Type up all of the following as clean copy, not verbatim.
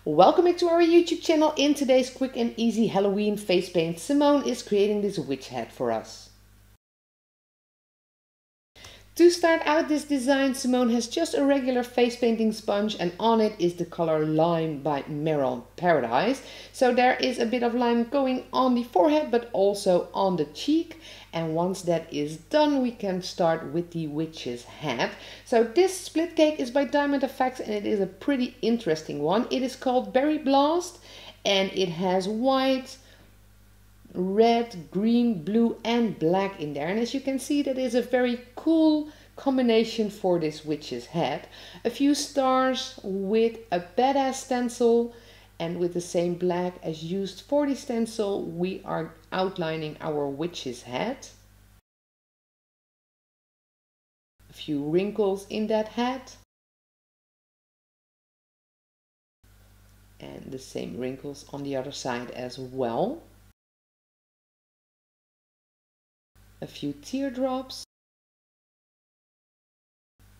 Welcome back to our YouTube channel. In today's quick and easy Halloween face paint, Simone is creating this witch hat for us. To start out this design, Simone has just a regular face painting sponge and on it is the color Lime by Meryl Paradise. So there is a bit of lime going on the forehead but also on the cheek. And once that is done, we can start with the witch's hat. So this split cake is by Diamond Effects and it is a pretty interesting one. It is called Berry Blast and it has white, red, green, blue and black in there. And as you can see, that is a very cool combination for this witch's hat. A few stars with a badass stencil. And with the same black as used for the stencil, we are outlining our witch's hat. A few wrinkles in that hat. And the same wrinkles on the other side as well. A few teardrops,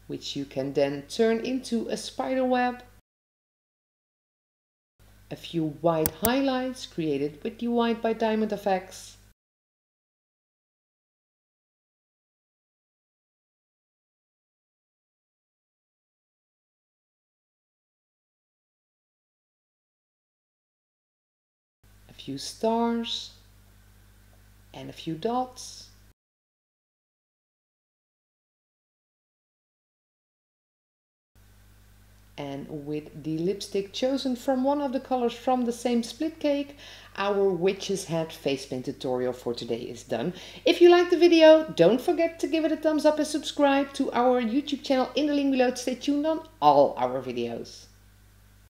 which you can then turn into a spider web. A few white highlights created with the white by Diamond Effects. A few stars and a few dots. And with the lipstick chosen from one of the colors from the same split cake, our witch's hat face paint tutorial for today is done. If you liked the video, don't forget to give it a thumbs up and subscribe to our YouTube channel in the link below to stay tuned on all our videos.